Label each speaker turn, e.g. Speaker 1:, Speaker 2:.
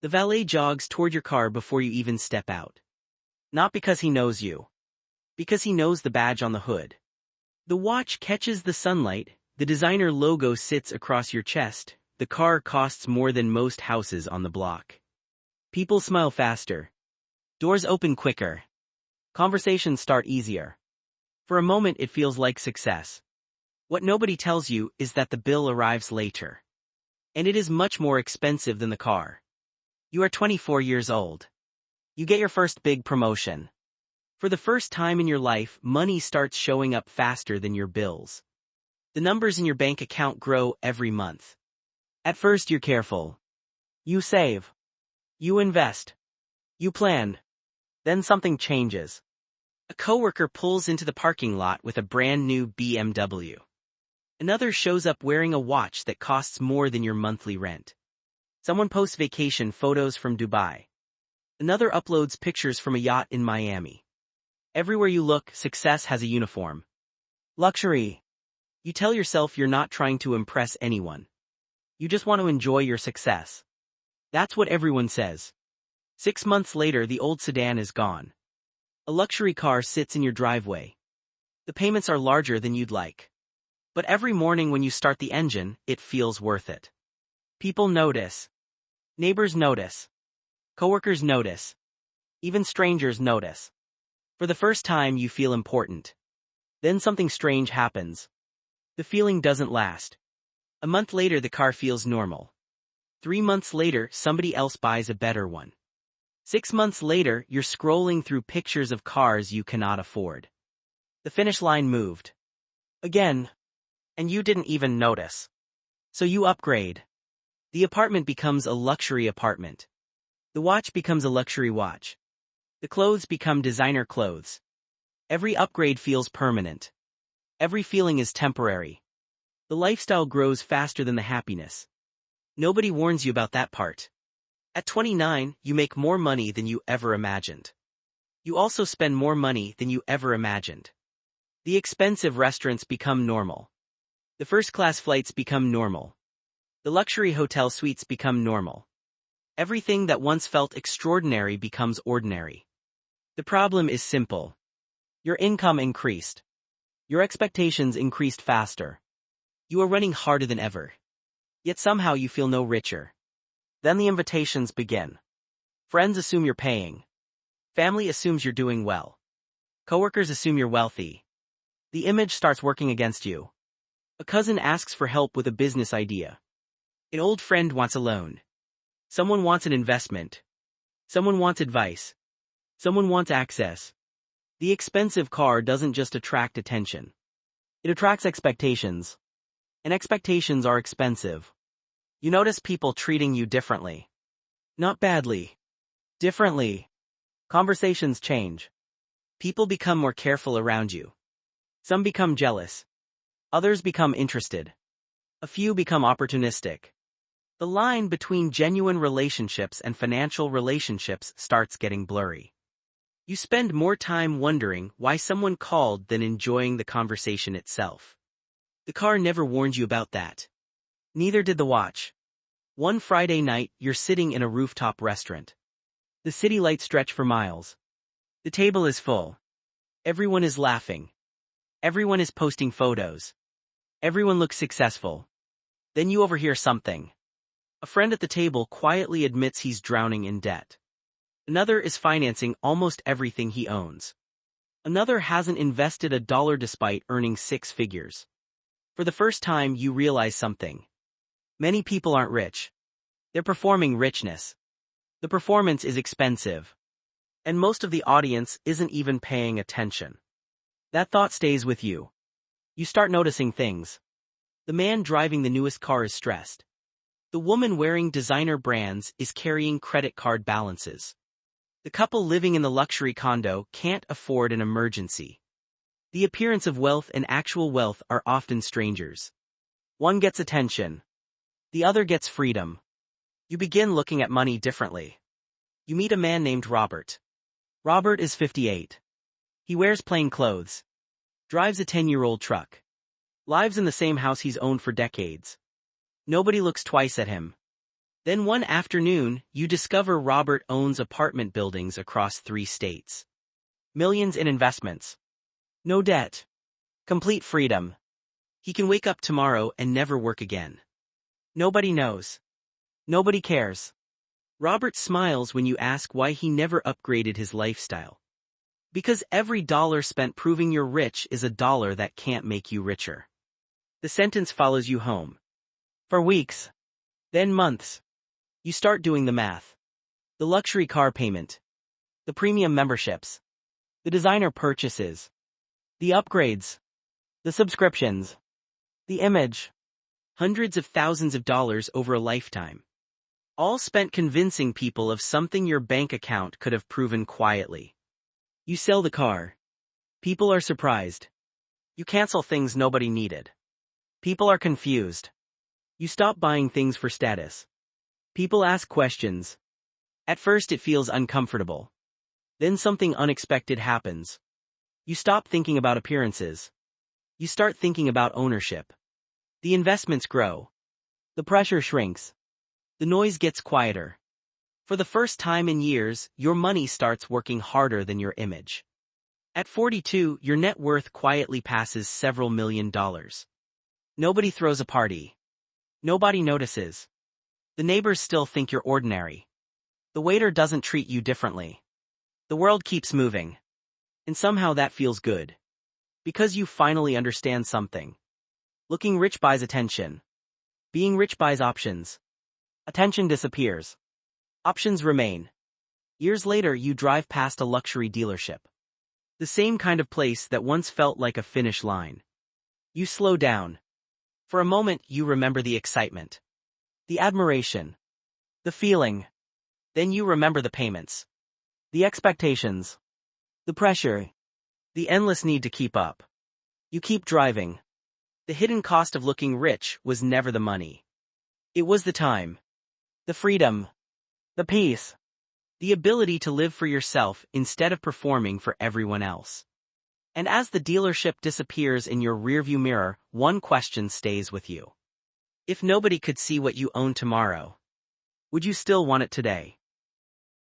Speaker 1: The valet jogs toward your car before you even step out. Not because he knows you. Because he knows the badge on the hood. The watch catches the sunlight, the designer logo sits across your chest, the car costs more than most houses on the block. People smile faster. Doors open quicker. Conversations start easier. For a moment it feels like success. What nobody tells you is that the bill arrives later. And it is much more expensive than the car. You are 24 years old. You get your first big promotion. For the first time in your life, money starts showing up faster than your bills. The numbers in your bank account grow every month. At first you're careful. You save. You invest. You plan. Then something changes. A coworker pulls into the parking lot with a brand new BMW. Another shows up wearing a watch that costs more than your monthly rent. Someone posts vacation photos from Dubai. Another uploads pictures from a yacht in Miami. Everywhere you look, success has a uniform. Luxury. You tell yourself you're not trying to impress anyone. You just want to enjoy your success. That's what everyone says. 6 months later, the old sedan is gone. A luxury car sits in your driveway. The payments are larger than you'd like. But every morning when you start the engine, it feels worth it. People notice. Neighbors notice. Coworkers notice. Even strangers notice. For the first time you feel important. Then something strange happens. The feeling doesn't last. A month later the car feels normal. 3 months later somebody else buys a better one. 6 months later you're scrolling through pictures of cars you cannot afford. The finish line moved. Again. And you didn't even notice. So you upgrade. The apartment becomes a luxury apartment. The watch becomes a luxury watch. The clothes become designer clothes. Every upgrade feels permanent. Every feeling is temporary. The lifestyle grows faster than the happiness. Nobody warns you about that part. At 29, you make more money than you ever imagined. You also spend more money than you ever imagined. The expensive restaurants become normal. The first-class flights become normal. The luxury hotel suites become normal. Everything that once felt extraordinary becomes ordinary. The problem is simple. Your income increased. Your expectations increased faster. You are running harder than ever. Yet somehow you feel no richer. Then the invitations begin. Friends assume you're paying. Family assumes you're doing well. Coworkers assume you're wealthy. The image starts working against you. A cousin asks for help with a business idea. An old friend wants a loan. Someone wants an investment. Someone wants advice. Someone wants access. The expensive car doesn't just attract attention. It attracts expectations. And expectations are expensive. You notice people treating you differently. Not badly. Differently. Conversations change. People become more careful around you. Some become jealous. Others become interested. A few become opportunistic. The line between genuine relationships and financial relationships starts getting blurry. You spend more time wondering why someone called than enjoying the conversation itself. The car never warned you about that. Neither did the watch. One Friday night, you're sitting in a rooftop restaurant. The city lights stretch for miles. The table is full. Everyone is laughing. Everyone is posting photos. Everyone looks successful. Then you overhear something. A friend at the table quietly admits he's drowning in debt. Another is financing almost everything he owns. Another hasn't invested $1 despite earning 6 figures. For the first time you realize something. Many people aren't rich. They're performing richness. The performance is expensive. And most of the audience isn't even paying attention. That thought stays with you. You start noticing things. The man driving the newest car is stressed. The woman wearing designer brands is carrying credit card balances. The couple living in the luxury condo can't afford an emergency. The appearance of wealth and actual wealth are often strangers. One gets attention. The other gets freedom. You begin looking at money differently. You meet a man named Robert. Robert is 58. He wears plain clothes. Drives a 10-year-old truck. Lives in the same house he's owned for decades. Nobody looks twice at him. Then one afternoon, you discover Robert owns apartment buildings across 3 states. Millions in investments. No debt. Complete freedom. He can wake up tomorrow and never work again. Nobody knows. Nobody cares. Robert smiles when you ask why he never upgraded his lifestyle. Because every dollar spent proving you're rich is a dollar that can't make you richer. The sentence follows you home. For weeks. Then months. You start doing the math. The luxury car payment. The premium memberships. The designer purchases. The upgrades. The subscriptions. The image. Hundreds of thousands of dollars over a lifetime. All spent convincing people of something your bank account could have proven quietly. You sell the car. People are surprised. You cancel things nobody needed. People are confused. You stop buying things for status. People ask questions. At first it feels uncomfortable. Then something unexpected happens. You stop thinking about appearances. You start thinking about ownership. The investments grow. The pressure shrinks. The noise gets quieter. For the first time in years, your money starts working harder than your image. At 42, your net worth quietly passes several $1,000,000. Nobody throws a party. Nobody notices. The neighbors still think you're ordinary. The waiter doesn't treat you differently. The world keeps moving. And somehow that feels good. Because you finally understand something. Looking rich buys attention. Being rich buys options. Attention disappears. Options remain. Years later, you drive past a luxury dealership. The same kind of place that once felt like a finish line. You slow down. For a moment, you remember the excitement. The admiration. The feeling. Then you remember the payments. The expectations. The pressure. The endless need to keep up. You keep driving. The hidden cost of looking rich was never the money. It was the time. The freedom. The peace. The ability to live for yourself instead of performing for everyone else. And as the dealership disappears in your rearview mirror, one question stays with you. If nobody could see what you own tomorrow, would you still want it today?